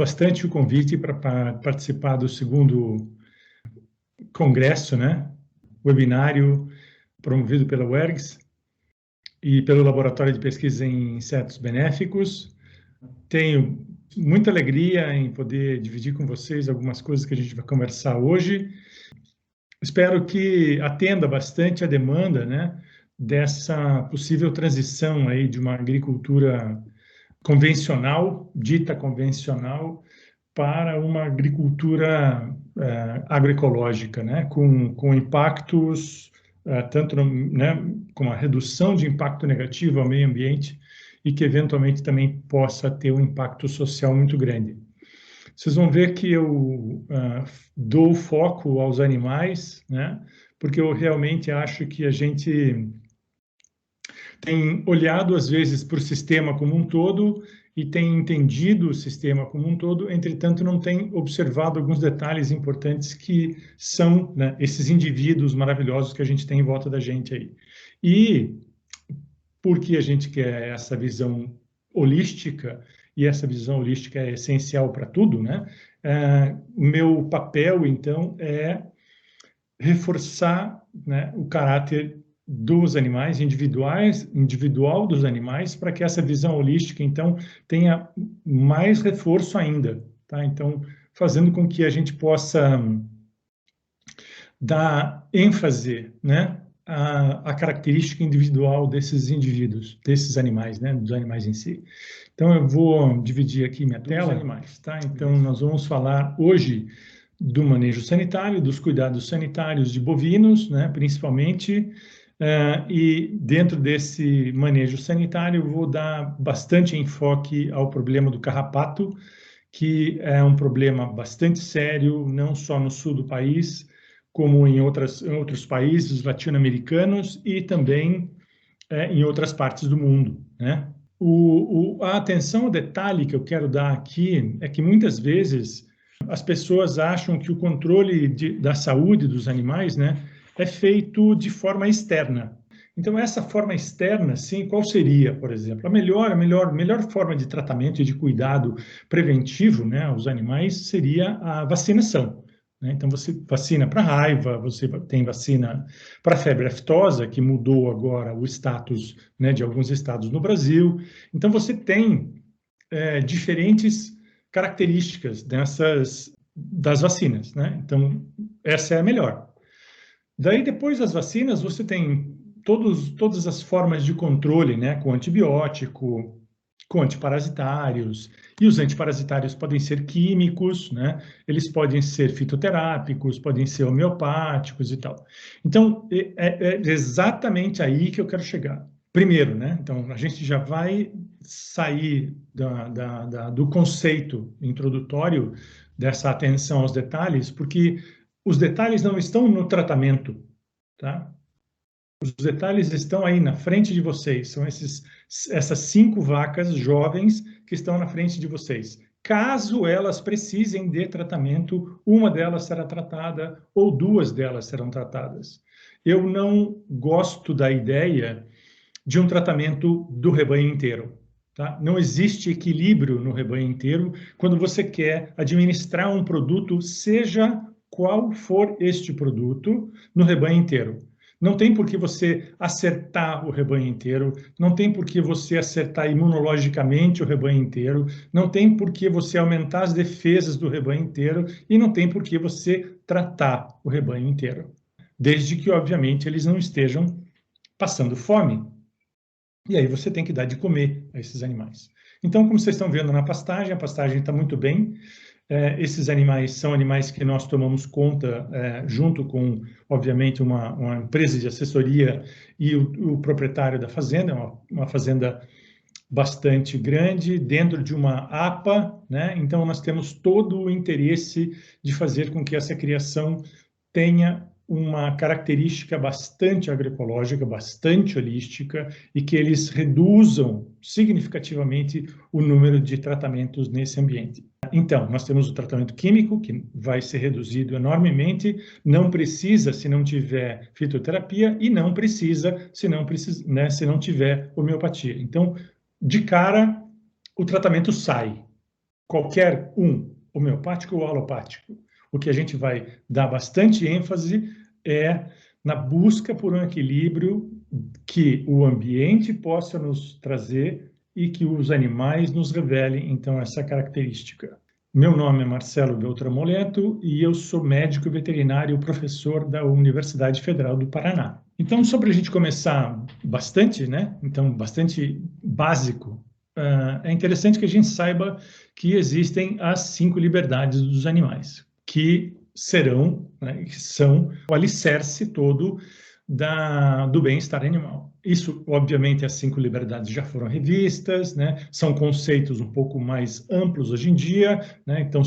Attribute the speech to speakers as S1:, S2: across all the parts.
S1: bastante o convite para participar do segundo congresso, né? Webinário promovido pela UERGS e pelo Laboratório de Pesquisa em Insetos Benéficos. Tenho muita alegria em poder dividir com vocês algumas coisas que a gente vai conversar hoje. Espero que atenda bastante a demanda, né, dessa possível transição aí de uma agricultura convencional, dita convencional, para uma agricultura agroecológica, né, com impactos, tanto né, com a redução de impacto negativo ao meio ambiente e que eventualmente também possa ter um impacto social muito grande. Vocês vão ver que eu dou foco aos animais, né, porque eu realmente acho que a gente tem olhado, às vezes, para o sistema como um todo e tem entendido o sistema como um todo, entretanto, não tem observado alguns detalhes importantes que são, né, esses indivíduos maravilhosos que a gente tem em volta da gente aí. E porque a gente quer essa visão holística, e essa visão holística é essencial para tudo, né? Meu papel, então, é reforçar, né, o caráter dos animais, individual dos animais, para que essa visão holística, então, tenha mais reforço ainda, tá? Então, fazendo com que a gente possa dar ênfase, né, à característica individual desses indivíduos, desses animais, né, dos animais em si. Então, eu vou dividir aqui minha tela. Dos animais, tá? Então, nós vamos falar hoje do manejo sanitário, dos cuidados sanitários de bovinos, né, principalmente, e dentro desse manejo sanitário eu vou dar bastante enfoque ao problema do carrapato, que é um problema bastante sério, não só no sul do país, como em outros países latino-americanos e também em outras partes do mundo, né? A atenção ao detalhe que eu quero dar aqui é que muitas vezes as pessoas acham que o controle da saúde dos animais, né, é feito de forma externa. Então, essa forma externa, sim, qual seria, por exemplo? A melhor forma de tratamento e de cuidado preventivo, né, aos animais seria a vacinação. Né? Então, você vacina para raiva, você tem vacina para febre aftosa, que mudou agora o status, né, de alguns estados no Brasil. Então, você tem diferentes características das vacinas, né? Então, essa é a melhor. Daí, depois das vacinas, você tem todas as formas de controle, né? Com antibiótico, com antiparasitários, e os antiparasitários podem ser químicos, né? Eles podem ser fitoterápicos, podem ser homeopáticos e tal. Então, é exatamente aí que eu quero chegar. Primeiro, né? Então, a gente já vai sair do conceito introdutório dessa atenção aos detalhes, porque os detalhes não estão no tratamento, tá? Os detalhes estão aí na frente de vocês, são essas 5 vacas jovens que estão na frente de vocês. Caso elas precisem de tratamento, uma delas será tratada ou 2 delas serão tratadas. Eu não gosto da ideia de um tratamento do rebanho inteiro. Tá? Não existe equilíbrio no rebanho inteiro quando você quer administrar um produto, seja qual for este produto, no rebanho inteiro. Não tem por que você acertar o rebanho inteiro, não tem por que você acertar imunologicamente o rebanho inteiro, não tem por que você aumentar as defesas do rebanho inteiro e não tem por que você tratar o rebanho inteiro. Desde que, obviamente, eles não estejam passando fome. E aí você tem que dar de comer a esses animais. Então, como vocês estão vendo na pastagem, a pastagem está muito bem. Esses animais são animais que nós tomamos conta junto com, obviamente, uma empresa de assessoria e o proprietário da fazenda, uma fazenda bastante grande, dentro de uma APA, né? Então, nós temos todo o interesse de fazer com que essa criação tenha uma característica bastante agroecológica, bastante holística, e que eles reduzam significativamente o número de tratamentos nesse ambiente. Então, nós temos o tratamento químico, que vai ser reduzido enormemente, não precisa se não tiver fitoterapia e não precisa se não tiver homeopatia. Então, de cara, o tratamento sai. qualquer um, homeopático ou alopático. O que a gente vai dar bastante ênfase é na busca por um equilíbrio que o ambiente possa nos trazer e que os animais nos revelem, então, essa característica. Meu nome é Marcelo Beltramoleto e eu sou médico veterinário, professor da Universidade Federal do Paraná. Então, só para a gente começar bastante, né? Então, bastante básico, é interessante que a gente saiba que existem as 5 liberdades dos animais, que serão, né, que são o alicerce todo do bem-estar animal. Isso, obviamente, as 5 liberdades já foram revistas, né? São conceitos um pouco mais amplos hoje em dia, né? Então,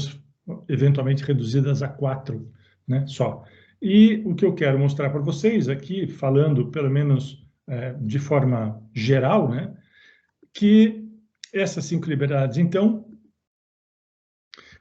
S1: eventualmente reduzidas a 4, né, só. E o que eu quero mostrar para vocês aqui, falando pelo menos de forma geral, né, que essas 5 liberdades, então,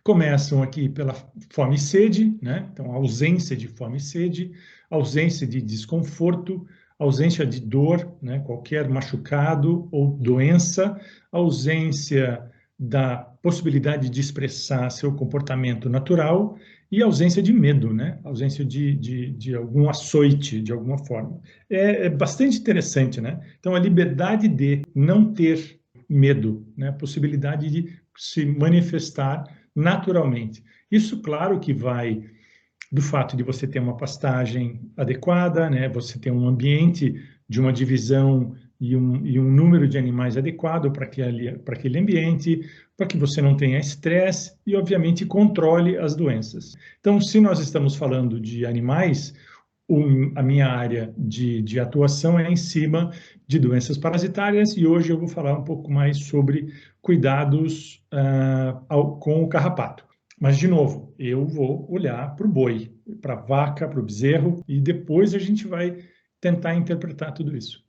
S1: começam aqui pela fome e sede, né? Então, ausência de fome e sede, ausência de desconforto, ausência de dor, né? Qualquer machucado ou doença, ausência da possibilidade de expressar seu comportamento natural e ausência de medo, né? Ausência de algum açoite, de alguma forma. É bastante interessante, né? Então, a liberdade de não ter medo, né? A possibilidade de se manifestar naturalmente. Isso, claro, que vai do fato de você ter uma pastagem adequada, né? Você ter um ambiente de uma divisão e um número de animais adequado para aquele ambiente, para que você não tenha estresse e, obviamente, controle as doenças. Então, se nós estamos falando de animais, a minha área de atuação é em cima de doenças parasitárias e hoje eu vou falar um pouco mais sobre cuidados com o carrapato. Mas, de novo, eu vou olhar para o boi, para a vaca, para o bezerro e depois a gente vai tentar interpretar tudo isso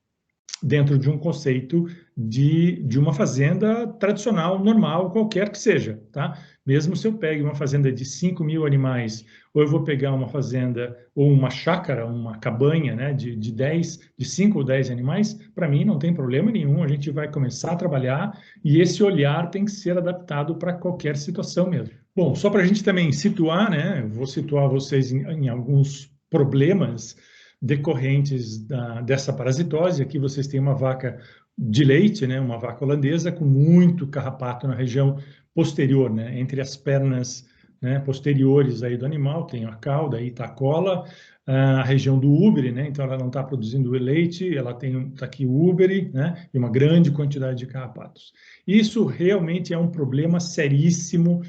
S1: dentro de um conceito de uma fazenda tradicional, normal, qualquer que seja, tá? Mesmo se eu pegue uma fazenda de 5.000 animais, ou eu vou pegar uma fazenda, ou uma chácara, uma cabanha, né, de 5 ou 10 animais, para mim não tem problema nenhum, a gente vai começar a trabalhar e esse olhar tem que ser adaptado para qualquer situação mesmo. Bom, só para a gente também situar, né, vou situar vocês em alguns problemas decorrentes dessa parasitose. Aqui vocês têm uma vaca de leite, né, uma vaca holandesa com muito carrapato na região posterior, né, entre as pernas, né, posteriores aí do animal, tem a cauda, aí está a cola, a região do úbere, né, então ela não está produzindo leite, ela tem tá aqui o úbere, né, e uma grande quantidade de carrapatos. Isso realmente é um problema seríssimo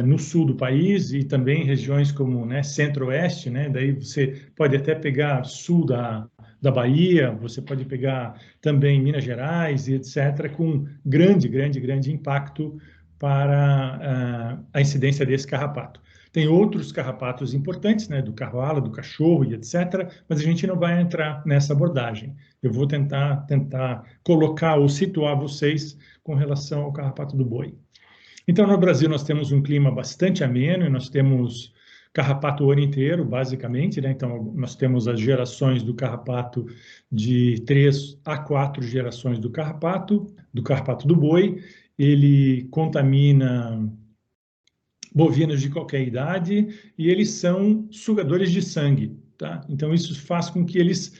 S1: no sul do país e também em regiões como, né, centro-oeste, né, daí você pode até pegar sul da Bahia, você pode pegar também Minas Gerais e etc., com grande impacto para a incidência desse carrapato. Tem outros carrapatos importantes, né, do cavalo, do cachorro e etc., mas a gente não vai entrar nessa abordagem. Eu vou tentar colocar ou situar vocês com relação ao carrapato do boi. Então, no Brasil, nós temos um clima bastante ameno e nós temos carrapato o ano inteiro, basicamente, né? Então, nós temos as gerações do carrapato de 3 a 4 gerações do carrapato do boi. Ele contamina bovinos de qualquer idade e eles são sugadores de sangue, tá? Então, isso faz com que eles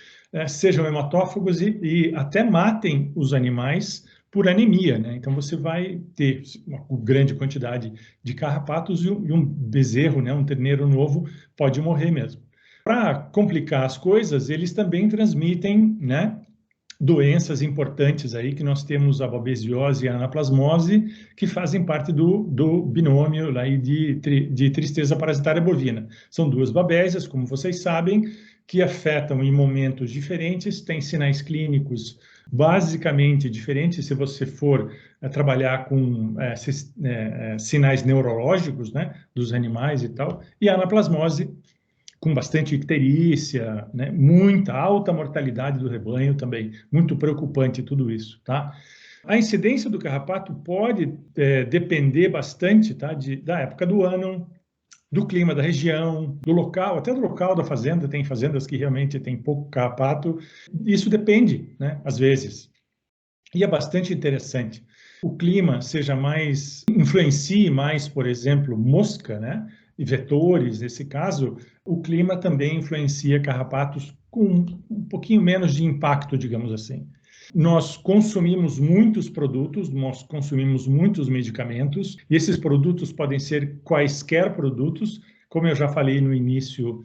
S1: sejam hematófagos e até matem os animais por anemia, né? Então você vai ter uma grande quantidade de carrapatos e um bezerro, né, um terneiro novo, pode morrer mesmo. Para complicar as coisas, eles também transmitem, né, doenças importantes aí, que nós temos a babesiose e a anaplasmose, que fazem parte do binômio lá de tristeza parasitária bovina. São 2 babésias, como vocês sabem, que afetam em momentos diferentes, têm sinais clínicos basicamente diferentes se você for trabalhar com sinais neurológicos, né, dos animais e tal, e a anaplasmose com bastante icterícia, né, muita alta mortalidade do rebanho também, muito preocupante tudo isso, tá? A incidência do carrapato pode depender bastante, tá, da época do ano, do clima da região, do local, até do local da fazenda. Tem fazendas que realmente tem pouco carrapato. Isso depende, né, às vezes. E é bastante interessante. o clima seja mais, influencie mais, por exemplo, mosca, né? E vetores, nesse caso, o clima também influencia carrapatos com um pouquinho menos de impacto, digamos assim. Nós consumimos muitos produtos, nós consumimos muitos medicamentos, e esses produtos podem ser quaisquer produtos, como eu já falei no início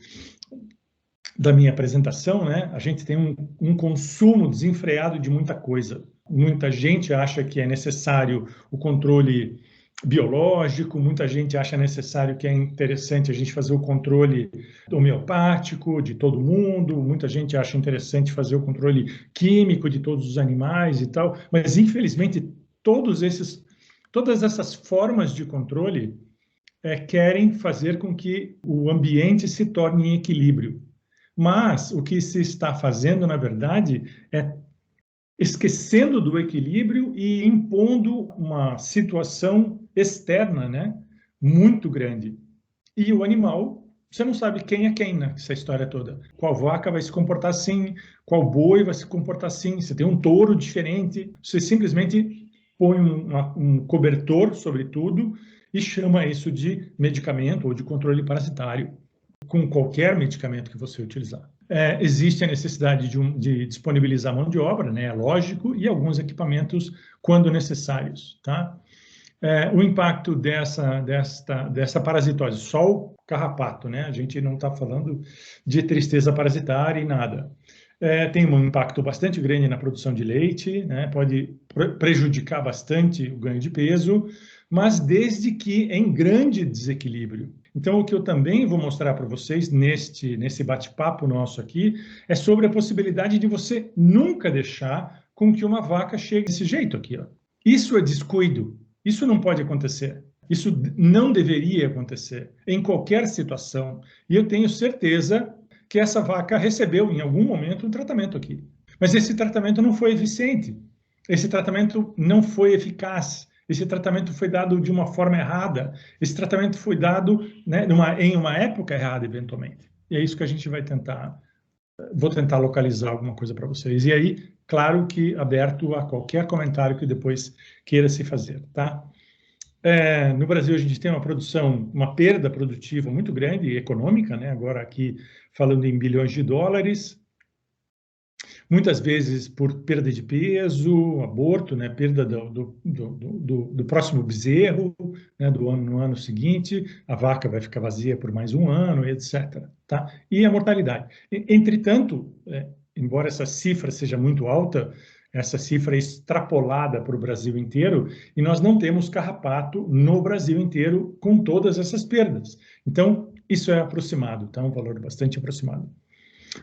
S1: da minha apresentação, né? A gente tem um consumo desenfreado de muita coisa. Muita gente acha que é necessário o controle biológico, muita gente acha necessário que é interessante a gente fazer o controle homeopático de todo mundo, muita gente acha interessante fazer o controle químico de todos os animais e tal, mas infelizmente todas essas formas de controle querem fazer com que o ambiente se torne em equilíbrio. Mas o que se está fazendo, na verdade, é esquecendo do equilíbrio e impondo uma situação externa, né, muito grande. E o animal, você não sabe quem é quem nessa história toda. Qual vaca vai se comportar assim, qual boi vai se comportar assim. Você tem um touro diferente, você simplesmente põe um cobertor sobre tudo e chama isso de medicamento ou de controle parasitário, com qualquer medicamento que você utilizar. Existe a necessidade de disponibilizar mão de obra, né, lógico, e alguns equipamentos quando necessários, tá? O impacto dessa parasitose, só o carrapato, né? A gente não está falando de tristeza parasitária e nada. Tem um impacto bastante grande na produção de leite, né? Pode prejudicar bastante o ganho de peso, mas desde que em grande desequilíbrio. Então, o que eu também vou mostrar para vocês nesse bate-papo nosso aqui é sobre a possibilidade de você nunca deixar com que uma vaca chegue desse jeito aqui, ó. Isso é descuido. Isso não pode acontecer. Isso não deveria acontecer em qualquer situação. E eu tenho certeza que essa vaca recebeu em algum momento um tratamento aqui. Mas esse tratamento não foi eficiente. Esse tratamento não foi eficaz. Esse tratamento foi dado de uma forma errada. Esse tratamento foi dado, né, em uma época errada, eventualmente. E é isso que a gente vai tentar. Vou tentar localizar alguma coisa para vocês. E aí, claro que aberto a qualquer comentário que depois queira se fazer, tá? No Brasil, a gente tem uma perda produtiva muito grande e econômica, né? Agora aqui falando em bilhões de dólares, muitas vezes por perda de peso, aborto, né? Perda do próximo bezerro, né? No ano seguinte, a vaca vai ficar vazia por mais um ano, etc. Tá? E a mortalidade. Entretanto, embora essa cifra seja muito alta, essa cifra é extrapolada para o Brasil inteiro, e nós não temos carrapato no Brasil inteiro com todas essas perdas. Então, isso é aproximado, tá? Um valor bastante aproximado.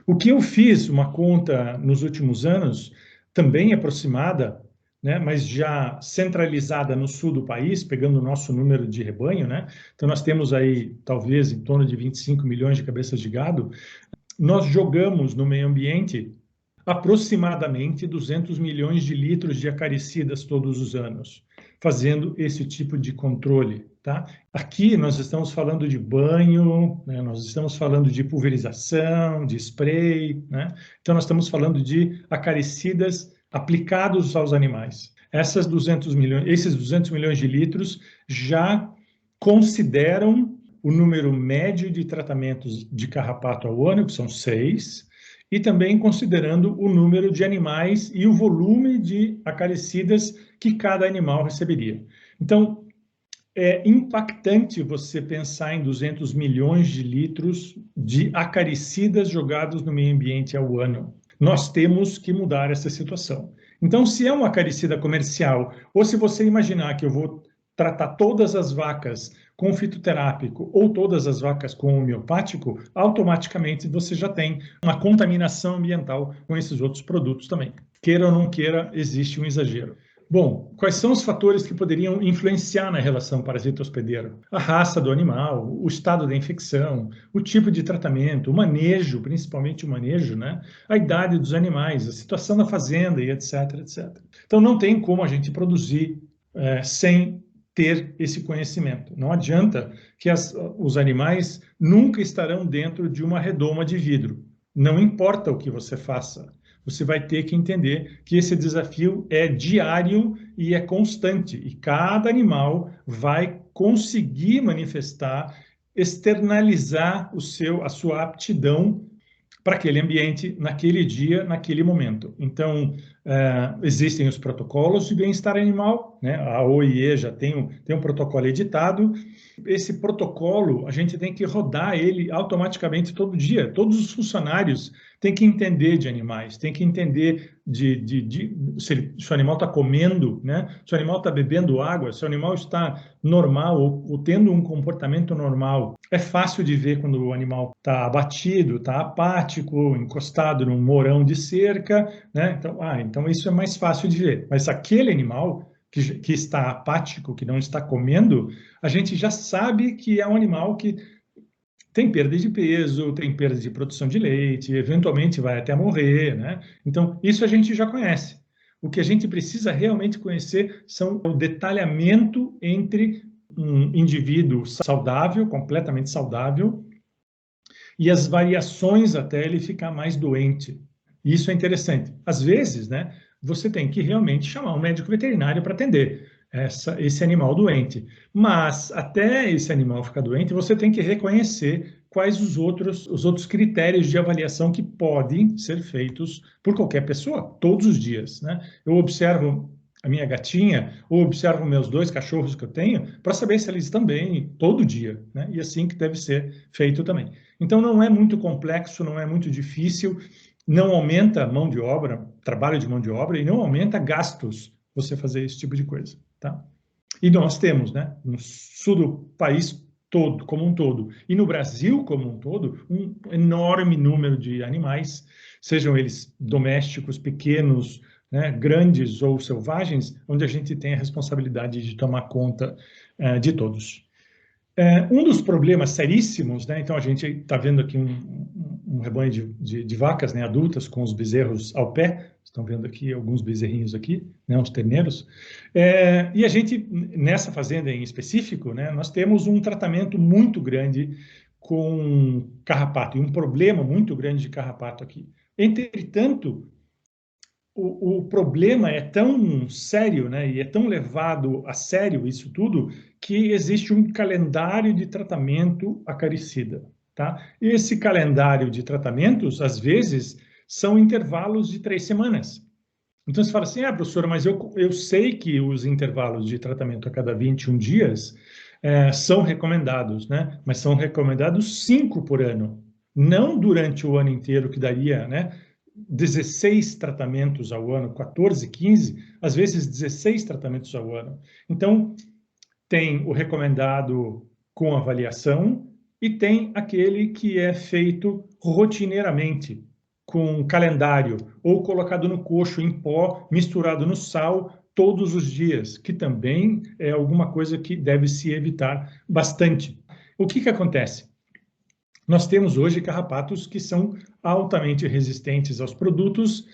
S1: O que eu fiz, uma conta nos últimos anos, também aproximada, né, mas já centralizada no sul do país, pegando o nosso número de rebanho, né? Então, nós temos aí, talvez, em torno de 25 milhões de cabeças de gado. Nós jogamos no meio ambiente aproximadamente 200 milhões de litros de acaricidas todos os anos, fazendo esse tipo de controle, tá? Aqui nós estamos falando de banho, né? Nós estamos falando de pulverização, de spray, né? Então nós estamos falando de acaricidas aplicados aos animais. Esses 200 milhões de litros já consideram o número médio de tratamentos de carrapato ao ano, que são 6, e também considerando o número de animais e o volume de acaricidas que cada animal receberia. Então, é impactante você pensar em 200 milhões de litros de acaricidas jogados no meio ambiente ao ano. Nós temos que mudar essa situação. Então, se é uma acaricida comercial, ou se você imaginar que eu vou tratar todas as vacas com fitoterápico ou todas as vacas com homeopático, automaticamente você já tem uma contaminação ambiental com esses outros produtos também. Queira ou não queira, existe um exagero. Bom, quais são os fatores que poderiam influenciar na relação parasita-hospedeiro? A raça do animal, o estado da infecção, o tipo de tratamento, o manejo, principalmente o manejo, né? A idade dos animais, a situação da fazenda e etc, etc. Então, não tem como a gente produzir sem ter esse conhecimento. Não adianta que os animais nunca estarão dentro de uma redoma de vidro. Não importa o que você faça. você vai ter que entender que esse desafio é diário e é constante, e cada animal vai conseguir manifestar, externalizar a sua aptidão para aquele ambiente, naquele dia, naquele momento. Então, existem os protocolos de bem-estar animal, né? A OIE já tem um protocolo editado. Esse protocolo, a gente tem que rodar ele automaticamente todo dia. Todos os funcionários têm que entender de animais, têm que entender se o animal está comendo, né? Se o animal está bebendo água, se o animal está normal ou tendo um comportamento normal. É fácil de ver quando o animal está abatido, está apático, encostado num morão de cerca, né? Então isso é mais fácil de ver. Mas aquele animal que está apático, que não está comendo, a gente já sabe que é um animal que tem perda de peso, tem perda de produção de leite, eventualmente vai até morrer, né? Então, isso a gente já conhece. O que a gente precisa realmente conhecer são o detalhamento entre um indivíduo saudável, completamente saudável, e as variações até ele ficar mais doente. Isso é interessante. Às vezes, né, você tem que realmente chamar um médico veterinário para atender esse animal doente. Mas até esse animal ficar doente, você tem que reconhecer quais os outros critérios de avaliação que podem ser feitos por qualquer pessoa, todos os dias, né? Eu observo a minha gatinha, ou observo meus 2 cachorros que eu tenho, para saber se eles estão bem todo dia, né? E assim que deve ser feito também. Então, não é muito complexo, não é muito difícil, não aumenta mão de obra, trabalho de mão de obra, e não aumenta gastos você fazer esse tipo de coisa, tá? E nós temos, né, no sul do país todo, como um todo, e no Brasil como um todo, um enorme número de animais, sejam eles domésticos, pequenos, né, grandes ou selvagens, onde a gente tem a responsabilidade de tomar conta de todos. Um dos problemas seríssimos, né, então a gente está vendo aqui um rebanho de vacas, né, adultas com os bezerros ao pé, estão vendo aqui alguns bezerrinhos aqui, né, uns terneiros, e a gente, nessa fazenda em específico, né, nós temos um tratamento muito grande com carrapato, e um problema muito grande de carrapato aqui. Entretanto, o problema é tão sério, né, e é tão levado a sério isso tudo, que existe um calendário de tratamento acaricida, tá? E esse calendário de tratamentos, às vezes, são intervalos de 3 semanas. Então, você fala assim, professor, mas eu sei que os intervalos de tratamento a cada 21 dias são recomendados, né? Mas são recomendados 5 por ano, não durante o ano inteiro, que daria, né, 16 tratamentos ao ano, 14, 15, às vezes 16 tratamentos ao ano. Então, tem o recomendado com avaliação e tem aquele que é feito rotineiramente, com calendário, ou colocado no coxo em pó, misturado no sal, todos os dias, que também é alguma coisa que deve se evitar bastante. O que acontece? Nós temos hoje carrapatos que são altamente resistentes aos produtos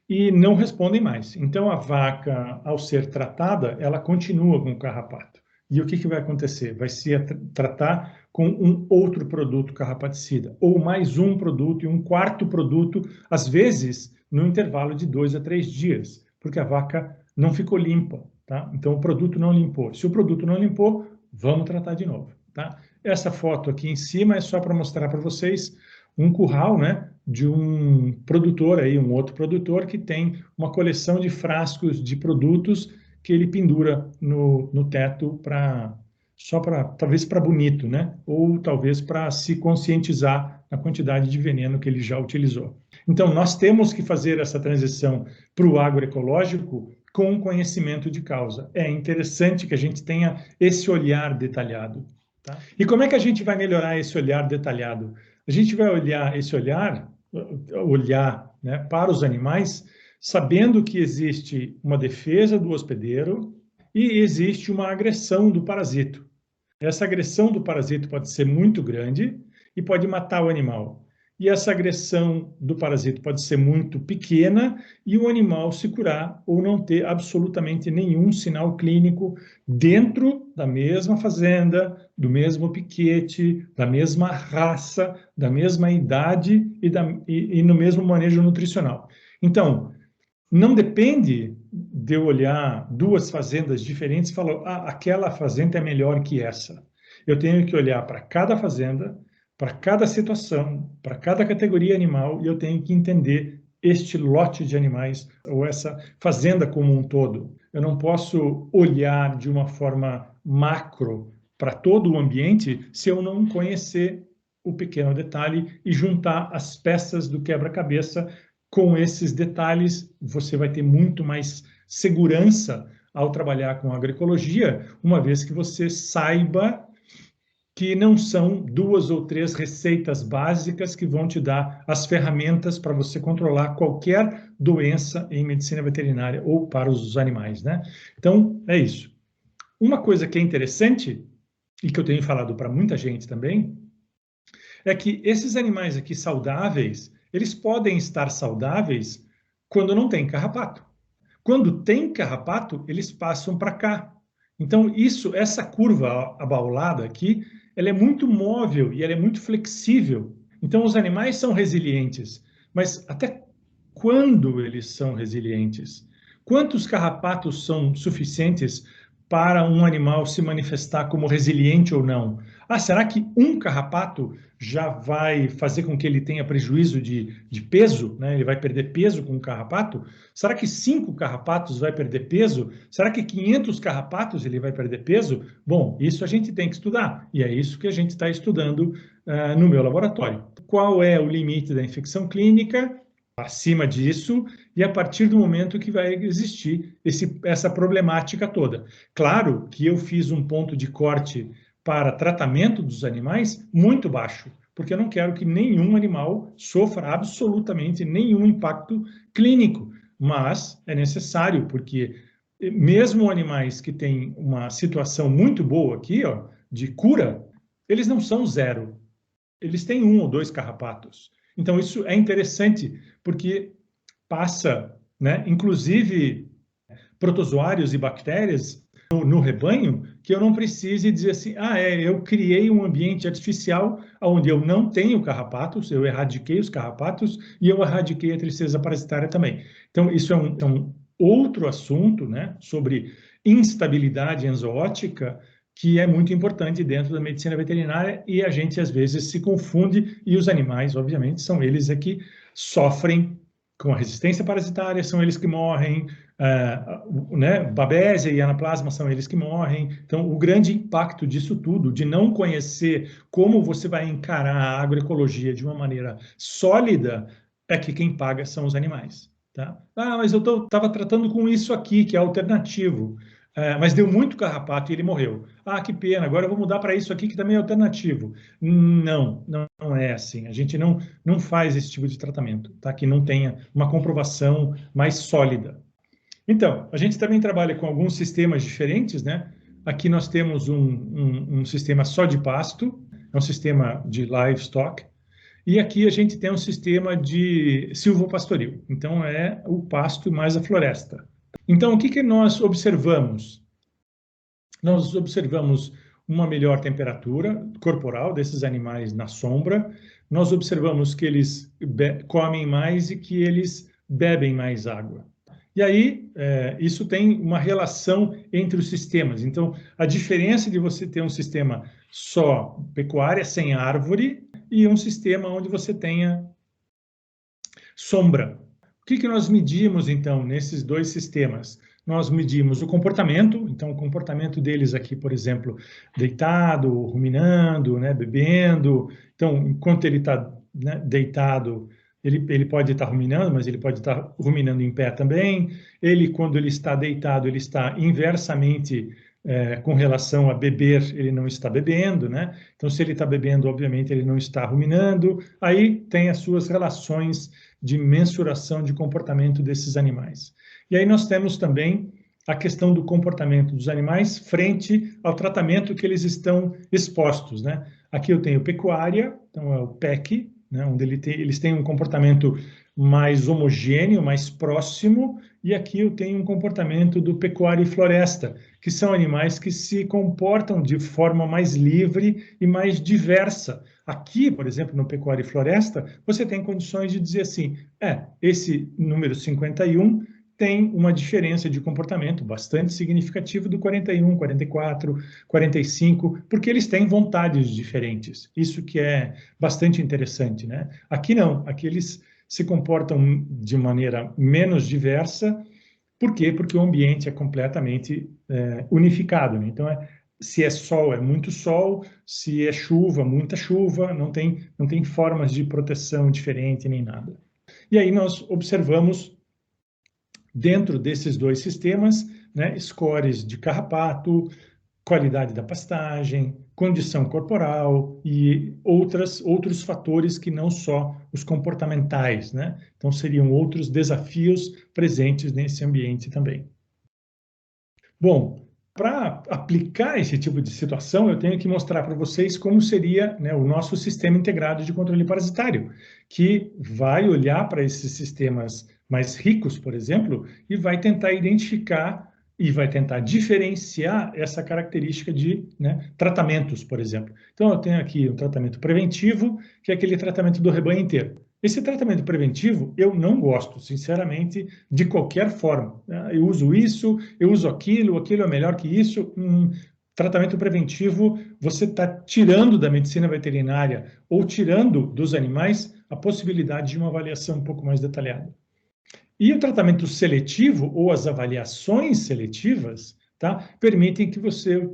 S1: e não respondem mais. Então, a vaca, ao ser tratada, ela continua com o carrapato. E o que vai acontecer? Vai se tratar com um outro produto carrapaticida, ou mais um produto e um quarto produto, às vezes, no intervalo de 2 a 3 dias, porque a vaca não ficou limpa, tá? Então, o produto não limpou. Se o produto não limpou, vamos tratar de novo, tá? Essa foto aqui em cima é só para mostrar para vocês um curral, né, de um produtor aí, um outro produtor que tem uma coleção de frascos de produtos que ele pendura no teto talvez para bonito, né? Ou talvez para se conscientizar da quantidade de veneno que ele já utilizou. Então, nós temos que fazer essa transição para o agroecológico com conhecimento de causa. É interessante que a gente tenha esse olhar detalhado. Tá? E como é que a gente vai melhorar esse olhar detalhado? A gente vai olhar esse olhar, né, para os animais, sabendo que existe uma defesa do hospedeiro e existe uma agressão do parasito. Essa agressão do parasito pode ser muito grande e pode matar o animal. E essa agressão do parasito pode ser muito pequena e o animal se curar ou não ter absolutamente nenhum sinal clínico dentro da mesma fazenda, do mesmo piquete, da mesma raça, da mesma idade e no mesmo manejo nutricional. Então, não depende de eu olhar duas fazendas diferentes e falar, aquela fazenda é melhor que essa. Eu tenho que olhar para cada fazenda, para cada situação, para cada categoria animal, e eu tenho que entender este lote de animais, ou essa fazenda como um todo. Eu não posso olhar de uma forma macro para todo o ambiente se eu não conhecer o pequeno detalhe e juntar as peças do quebra-cabeça. Com esses detalhes, você vai ter muito mais segurança ao trabalhar com agroecologia, uma vez que você saiba que não são 2 ou 3 receitas básicas que vão te dar as ferramentas para você controlar qualquer doença em medicina veterinária ou para os animais, né? Então, é isso. Uma coisa que é interessante, e que eu tenho falado para muita gente também, é que esses animais aqui saudáveis, eles podem estar saudáveis quando não tem carrapato. Quando tem carrapato, eles passam para cá. Então, essa curva abaulada aqui, ela é muito móvel e ela é muito flexível. Então, os animais são resilientes. Mas até quando eles são resilientes? Quantos carrapatos são suficientes para um animal se manifestar como resiliente ou não? Será que um carrapato já vai fazer com que ele tenha prejuízo de peso, né? Ele vai perder peso com o carrapato? Será que 5 carrapatos vai perder peso? Será que 500 carrapatos ele vai perder peso? Bom, isso a gente tem que estudar, e é isso que a gente está estudando no meu laboratório. Qual é o limite da infecção clínica? Acima disso, e a partir do momento que vai existir essa problemática toda. Claro que eu fiz um ponto de corte para tratamento dos animais muito baixo, porque eu não quero que nenhum animal sofra absolutamente nenhum impacto clínico, mas é necessário, porque mesmo animais que têm uma situação muito boa aqui, ó, de cura, eles não são 0, eles têm 1 ou 2 carrapatos. Então, isso é interessante, porque passa, né, inclusive, protozoários e bactérias no rebanho, que eu não precise dizer assim, eu criei um ambiente artificial onde eu não tenho carrapatos, eu erradiquei os carrapatos e eu erradiquei a tristeza parasitária também. Então, isso é um outro assunto, né, sobre instabilidade enzootica, que é muito importante dentro da medicina veterinária, e a gente às vezes se confunde, e os animais, obviamente, são eles que sofrem com a resistência parasitária, são eles que morrem, né, Babesia e Anaplasma são eles que morrem. Então, o grande impacto disso tudo, de não conhecer como você vai encarar a agroecologia de uma maneira sólida, é que quem paga são os animais. Tá? Mas eu estava tratando com isso aqui, que é alternativo. Mas deu muito carrapato e ele morreu. Que pena, agora eu vou mudar para isso aqui que também é alternativo. Não é assim. A gente não faz esse tipo de tratamento, tá? Que não tenha uma comprovação mais sólida. Então, a gente também trabalha com alguns sistemas diferentes, né? Aqui nós temos um sistema só de pasto, é um sistema de livestock, e aqui a gente tem um sistema de silvopastoril. Então, é o pasto mais a floresta. Então, o que nós observamos? Nós observamos uma melhor temperatura corporal desses animais na sombra, nós observamos que eles comem mais e que eles bebem mais água. E aí, isso tem uma relação entre os sistemas. Então, a diferença de você ter um sistema só pecuária, sem árvore, e um sistema onde você tenha sombra. O que nós medimos, então, nesses dois sistemas? Nós medimos o comportamento, então o comportamento deles aqui, por exemplo, deitado, ruminando, né, bebendo. Então, enquanto ele está, né, deitado, ele pode estar ruminando, mas ele pode estar ruminando em pé também. Quando ele está deitado, ele está inversamente com relação a beber, ele não está bebendo, né? Então, se ele está bebendo, obviamente, ele não está ruminando. Aí tem as suas relações de mensuração de comportamento desses animais. E aí nós temos também a questão do comportamento dos animais frente ao tratamento que eles estão expostos, né? Aqui eu tenho pecuária, então é o PEC, né, onde eles têm um comportamento mais homogêneo, mais próximo, e aqui eu tenho um comportamento do pecuária e floresta, que são animais que se comportam de forma mais livre e mais diversa. Aqui, por exemplo, no pecuária e floresta, você tem condições de dizer assim, esse número 51 tem uma diferença de comportamento bastante significativa do 41, 44, 45, porque eles têm vontades diferentes. Isso que é bastante interessante, né? Aqui não, aqui eles se comportam de maneira menos diversa. Por quê? Porque o ambiente é completamente unificado, né? Então, se é sol, é muito sol, se é chuva, muita chuva, não tem formas de proteção diferente nem nada. E aí nós observamos, dentro desses dois sistemas, né, scores de carrapato, qualidade da pastagem, condição corporal e outros fatores que não só os comportamentais, né? Então, seriam outros desafios presentes nesse ambiente também. Bom, para aplicar esse tipo de situação, eu tenho que mostrar para vocês como seria, né, o nosso sistema integrado de controle parasitário, que vai olhar para esses sistemas mais ricos, por exemplo, e vai tentar identificar e vai tentar diferenciar essa característica de, né, tratamentos, por exemplo. Então, eu tenho aqui um tratamento preventivo, que é aquele tratamento do rebanho inteiro. Esse tratamento preventivo eu não gosto, sinceramente, de qualquer forma. Eu uso isso, eu uso aquilo é melhor que isso. Tratamento preventivo, você está tirando da medicina veterinária ou tirando dos animais a possibilidade de uma avaliação um pouco mais detalhada. E o tratamento seletivo ou as avaliações seletivas, tá, permitem que você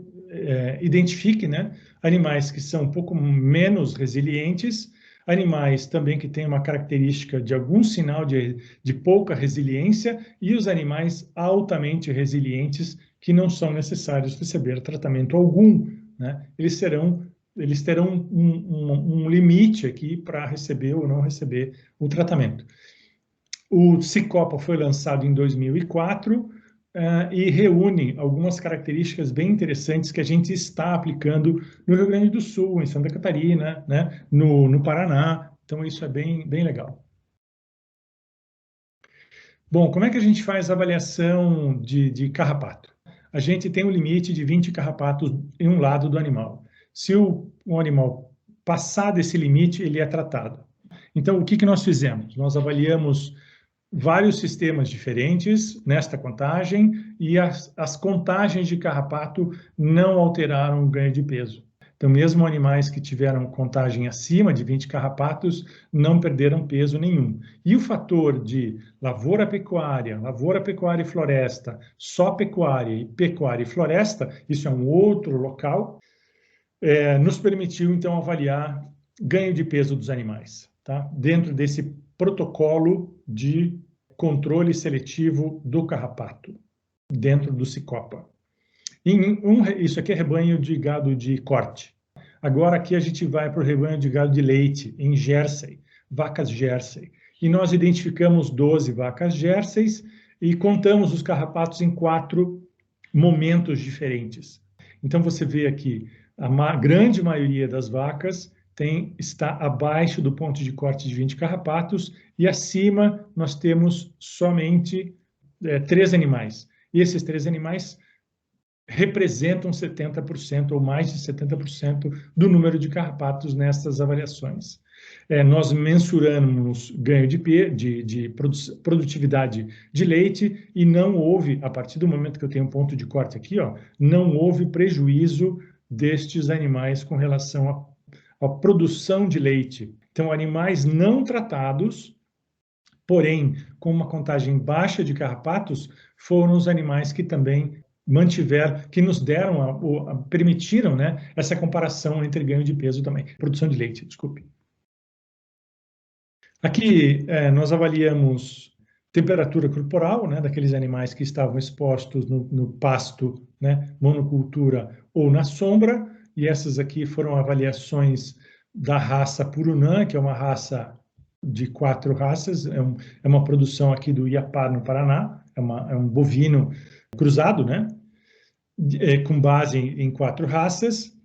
S1: identifique, né, animais que são um pouco menos resilientes, animais também que têm uma característica de algum sinal de pouca resiliência e os animais altamente resilientes que não são necessários receber tratamento algum, né? Eles terão um limite aqui para receber ou não receber o tratamento. O Cicopa foi lançado em 2004 e reúne algumas características bem interessantes que a gente está aplicando no Rio Grande do Sul, em Santa Catarina, né, no Paraná. Então, isso é bem legal. Bom, como é que a gente faz a avaliação de carrapato? A gente tem um limite de 20 carrapatos em um lado do animal. Se o animal passar desse limite, ele é tratado. Então, o que nós fizemos? Nós avaliamos vários sistemas diferentes nesta contagem e as contagens de carrapato não alteraram o ganho de peso. Então, mesmo animais que tiveram contagem acima de 20 carrapatos não perderam peso nenhum. E o fator de lavoura, pecuária e floresta, só pecuária e floresta, isso é um outro local, nos permitiu, então, avaliar ganho de peso dos animais, tá? Dentro desse protocolo de controle seletivo do carrapato, dentro do Cicopa. Isso aqui é rebanho de gado de corte. Agora aqui a gente vai para o rebanho de gado de leite, em Jersey, vacas Jersey. E nós identificamos 12 vacas Jerseys e contamos os carrapatos em 4 momentos diferentes. Então você vê aqui, a grande maioria das vacas está abaixo do ponto de corte de 20 carrapatos e acima nós temos somente 3 animais. E esses 3 animais representam 70% ou mais de 70% do número de carrapatos nessas avaliações. Nós mensuramos ganho de produtividade de leite e não houve, a partir do momento que eu tenho um ponto de corte aqui, não houve prejuízo destes animais com relação à produção de leite. Então, animais não tratados, porém com uma contagem baixa de carrapatos, foram os animais que também que nos deram, permitiram, né, essa comparação entre ganho de peso também, produção de leite, desculpe. Aqui nós avaliamos temperatura corporal, né, daqueles animais que estavam expostos no pasto, né, monocultura ou na sombra, e essas aqui foram avaliações da raça Purunã, que é uma raça de 4 raças, é uma produção aqui do Iapar, no Paraná, é um bovino cruzado, né, com base em 4 raças.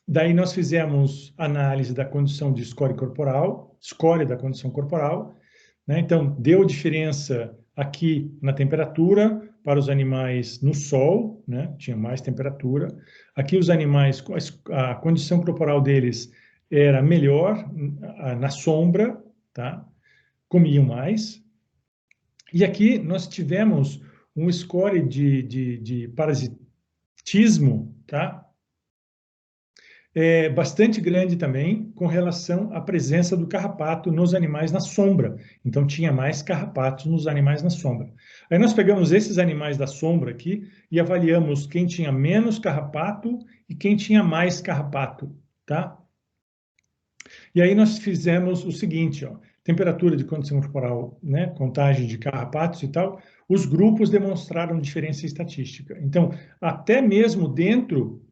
S1: Daí nós fizemos análise da condição de score da condição corporal, né? Então, deu diferença aqui na temperatura, para os animais no sol, né? Tinha mais temperatura. Aqui os animais, a condição corporal deles era melhor na sombra, tá? Comiam mais. E aqui nós tivemos um score de parasitismo, tá? Bastante grande também com relação à presença do carrapato nos animais na sombra. Então, tinha mais carrapatos nos animais na sombra. Aí nós pegamos esses animais da sombra aqui e avaliamos quem tinha menos carrapato e quem tinha mais carrapato, tá? E aí nós fizemos o seguinte, ó, temperatura de condição corporal, né, contagem de carrapatos e tal, os grupos demonstraram diferença estatística. Então, até mesmo dentro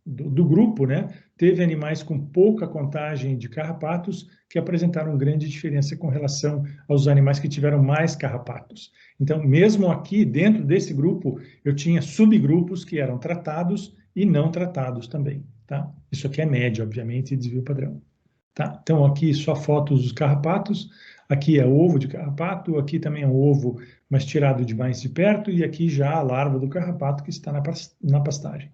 S1: do grupo, né, teve animais com pouca contagem de carrapatos que apresentaram grande diferença com relação aos animais que tiveram mais carrapatos. Então, mesmo aqui, dentro desse grupo, eu tinha subgrupos que eram tratados e não tratados também, tá? Isso aqui é média, obviamente, e desvio padrão. Tá? Então, aqui só fotos dos carrapatos, aqui é ovo de carrapato, aqui também é um ovo, mas tirado de mais de perto, e aqui já a larva do carrapato que está na pastagem.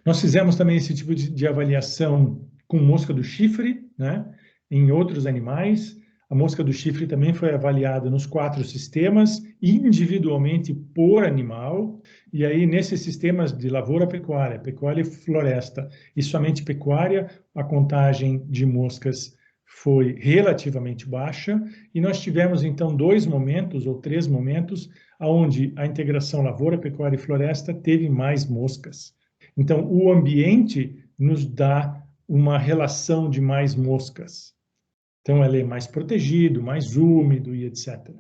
S1: Nós fizemos também esse tipo de avaliação com mosca do chifre, né, em outros animais. A mosca do chifre também foi avaliada nos 4 sistemas, individualmente por animal, e aí nesses sistemas de lavoura pecuária, pecuária e floresta, e somente pecuária, a contagem de moscas foi relativamente baixa, e nós tivemos então 2 momentos ou 3 momentos onde a integração lavoura, pecuária e floresta teve mais moscas. Então, o ambiente nos dá uma relação de mais moscas. Então, ele é mais protegido, mais úmido e etc.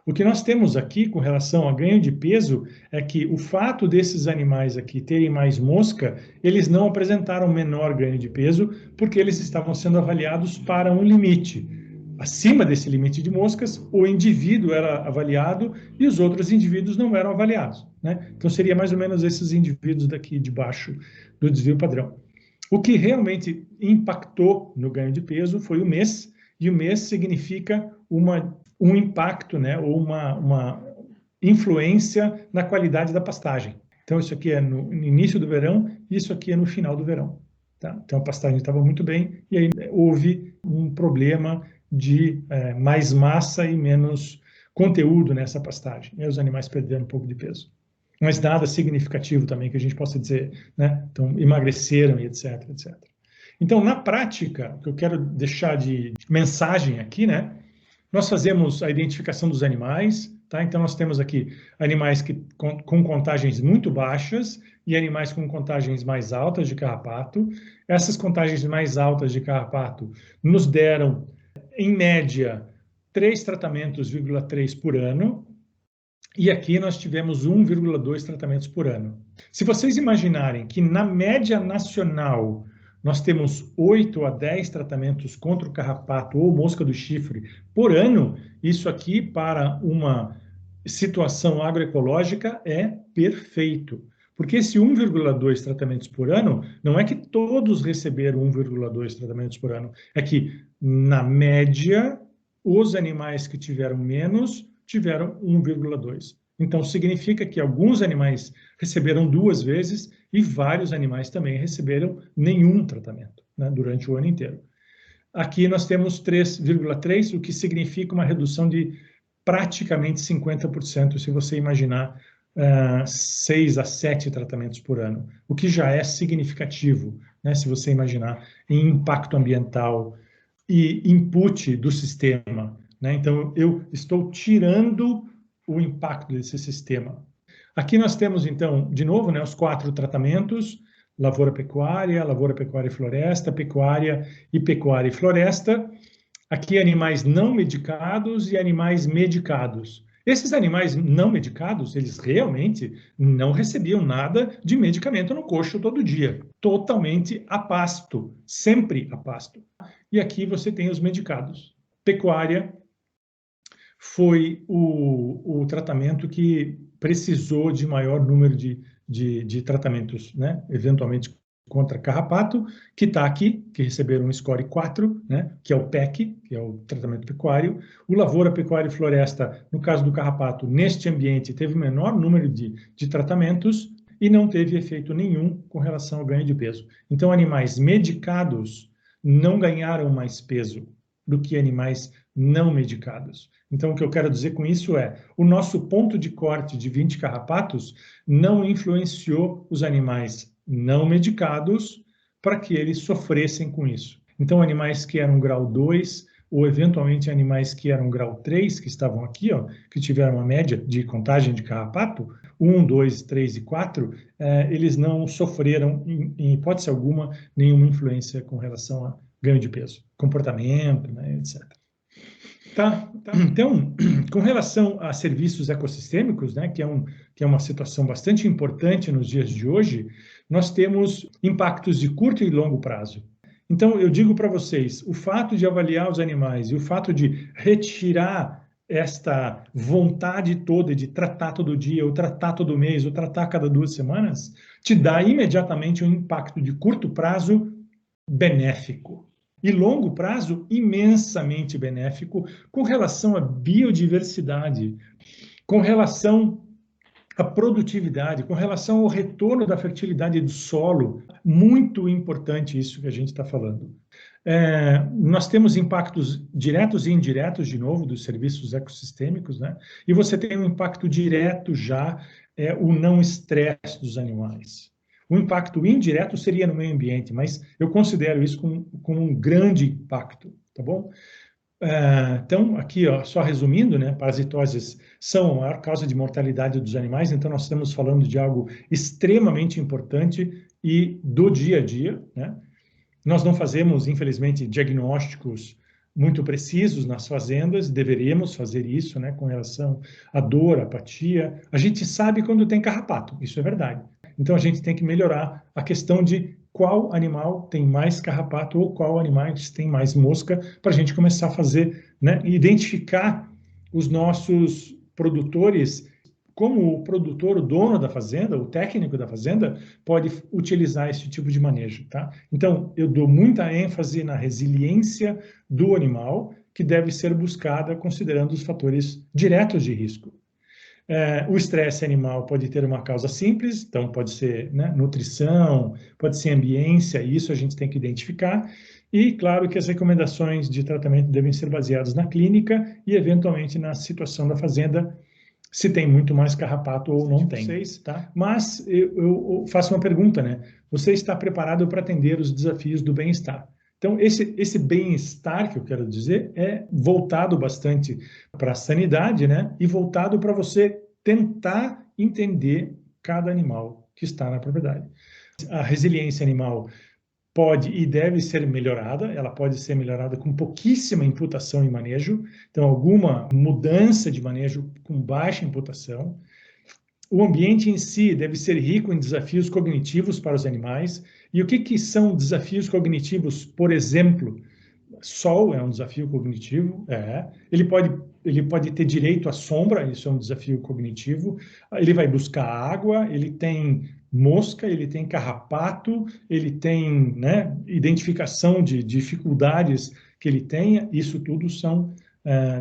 S1: O que nós temos aqui com relação a ganho de peso é que o fato desses animais aqui terem mais mosca, eles não apresentaram menor ganho de peso, porque eles estavam sendo avaliados para um limite. Acima desse limite de moscas, o indivíduo era avaliado e os outros indivíduos não eram avaliados, né? Então, seria mais ou menos esses indivíduos daqui de baixo do desvio padrão. O que realmente impactou no ganho de peso foi o mês, e o mês significa um impacto, né, ou uma influência na qualidade da pastagem. Então, isso aqui é no início do verão, e isso aqui é no final do verão. Tá? Então, a pastagem estava muito bem, e aí houve um problema de mais massa e menos conteúdo nessa pastagem. E os animais perderam um pouco de peso. Mas nada significativo também que a gente possa dizer, né? Então, emagreceram e etc, etc. Então, na prática, o que eu quero deixar de mensagem aqui, né? Nós fazemos a identificação dos animais, tá? Então, nós temos aqui animais com contagens muito baixas e animais com contagens mais altas de carrapato. Essas contagens mais altas de carrapato nos deram, em média, 3 tratamentos, 3 por ano, e aqui nós tivemos 1,2 tratamentos por ano. Se vocês imaginarem que na média nacional nós temos 8 a 10 tratamentos contra o carrapato ou mosca do chifre por ano, isso aqui para uma situação agroecológica é perfeito. Porque esse 1,2 tratamentos por ano, não é que todos receberam 1,2 tratamentos por ano, é que, na média, os animais que tiveram menos tiveram 1,2. Então, significa que alguns animais receberam 2 vezes e vários animais também receberam nenhum tratamento, né, durante o ano inteiro. Aqui nós temos 3,3, o que significa uma redução de praticamente 50%, se você imaginar 6 a 7 tratamentos por ano, o que já é significativo, né, se você imaginar em impacto ambiental e input do sistema, né? Então, eu estou tirando o impacto desse sistema. Aqui nós temos, então, de novo, né, os 4 tratamentos: lavoura pecuária e floresta, pecuária e floresta. Aqui animais não medicados e animais medicados. Esses animais não medicados, eles realmente não recebiam nada de medicamento no coxo todo dia. Totalmente a pasto, sempre a pasto. E aqui você tem os medicados. Pecuária foi o tratamento que precisou de maior número de tratamentos, né? Eventualmente contra carrapato, que está aqui, que receberam um score 4, né, que é o PEC, que é o tratamento pecuário. O Lavoura, Pecuária e Floresta, no caso do carrapato, neste ambiente, teve o menor número de tratamentos e não teve efeito nenhum com relação ao ganho de peso. Então, animais medicados não ganharam mais peso do que animais não medicados. Então, o que eu quero dizer com isso é, o nosso ponto de corte de 20 carrapatos não influenciou os animais não medicados para que eles sofressem com isso. Então, animais que eram grau 2 ou, eventualmente, animais que eram grau 3, que estavam aqui, ó, que tiveram uma média de contagem de carrapato, 1, 2, 3 e 4, eles não sofreram, em hipótese alguma, nenhuma influência com relação a ganho de peso, comportamento, né, etc. Tá. Então, com relação a serviços ecossistêmicos, né, que é uma situação bastante importante nos dias de hoje, nós temos impactos de curto e longo prazo. Então, eu digo para vocês, o fato de avaliar os animais e o fato de retirar esta vontade toda de tratar todo dia, ou tratar todo mês, ou tratar a cada 2 semanas, te dá imediatamente um impacto de curto prazo benéfico. E longo prazo, imensamente benéfico com relação à biodiversidade, com relação à produtividade, com relação ao retorno da fertilidade do solo. Muito importante isso que a gente está falando. Nós temos impactos diretos e indiretos, de novo, dos serviços ecossistêmicos, né? E você tem um impacto direto já, o não estresse dos animais. O impacto indireto seria no meio ambiente, mas eu considero isso como um grande impacto, tá bom? Então, aqui, ó, só resumindo, né, parasitoses são a maior causa de mortalidade dos animais, então nós estamos falando de algo extremamente importante e do dia a dia, né? Nós não fazemos, infelizmente, diagnósticos muito precisos nas fazendas, deveríamos fazer isso, né, com relação à dor, apatia. A gente sabe quando tem carrapato, isso é verdade. Então, a gente tem que melhorar a questão de qual animal tem mais carrapato ou qual animal tem mais mosca, para a gente começar a fazer, né, identificar os nossos produtores, como o produtor, o dono da fazenda, o técnico da fazenda, pode utilizar esse tipo de manejo, tá? Então, eu dou muita ênfase na resiliência do animal, que deve ser buscada considerando os fatores diretos de risco. O estresse animal pode ter uma causa simples, então pode ser, né, nutrição, pode ser ambiência, isso a gente tem que identificar. E, claro, que as recomendações de tratamento devem ser baseadas na clínica e, eventualmente, na situação da fazenda, se tem muito mais carrapato ou não tem. Tá? Mas eu faço uma pergunta, né? Você está preparado para atender os desafios do bem-estar? Então, esse bem-estar que eu quero dizer é voltado bastante para a sanidade, né? E voltado para você tentar entender cada animal que está na propriedade. A resiliência animal pode e deve ser melhorada, ela pode ser melhorada com pouquíssima imputação e manejo, então alguma mudança de manejo com baixa imputação. O ambiente em si deve ser rico em desafios cognitivos para os animais. E o que são desafios cognitivos? Por exemplo, sol é um desafio cognitivo, ele pode ter direito à sombra, isso é um desafio cognitivo, ele vai buscar água, ele tem mosca, ele tem carrapato, ele tem, né, identificação de dificuldades que ele tenha, isso tudo são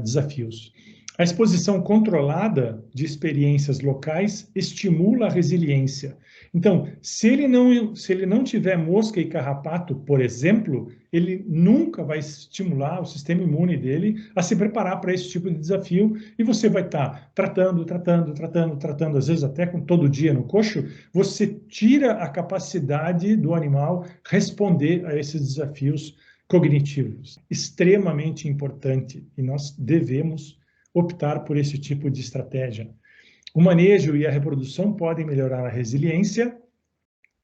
S1: desafios. A exposição controlada de experiências locais estimula a resiliência. Então, se ele não tiver mosca e carrapato, por exemplo, ele nunca vai estimular o sistema imune dele a se preparar para esse tipo de desafio, e você vai estar tratando, às vezes até com todo dia no coxo, você tira a capacidade do animal responder a esses desafios cognitivos. Extremamente importante, e nós devemos optar por esse tipo de estratégia. O manejo e a reprodução podem melhorar a resiliência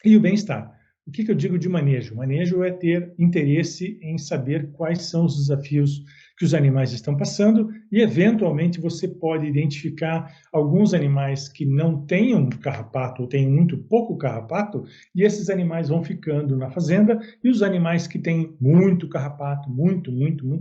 S1: e o bem-estar. O que eu digo de manejo? Manejo é ter interesse em saber quais são os desafios que os animais estão passando e, eventualmente, você pode identificar alguns animais que não tenham carrapato ou têm muito pouco carrapato, e esses animais vão ficando na fazenda, e os animais que têm muito carrapato, muito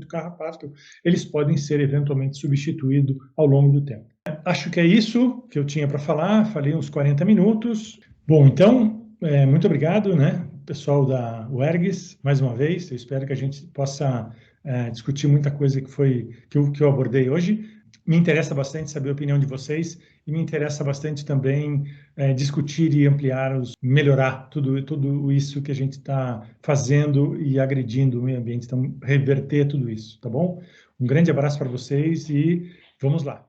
S1: carrapato, eles podem ser eventualmente substituídos ao longo do tempo. Acho que é isso que eu tinha para falar, falei uns 40 minutos. Bom, então, muito obrigado, né, pessoal da UERGS, mais uma vez. Eu espero que a gente possa discutir muita coisa que eu abordei hoje. Me interessa bastante saber a opinião de vocês e me interessa bastante também discutir e ampliar, melhorar tudo isso que a gente está fazendo e agredindo o meio ambiente. Então, reverter tudo isso, tá bom? Um grande abraço para vocês e vamos lá.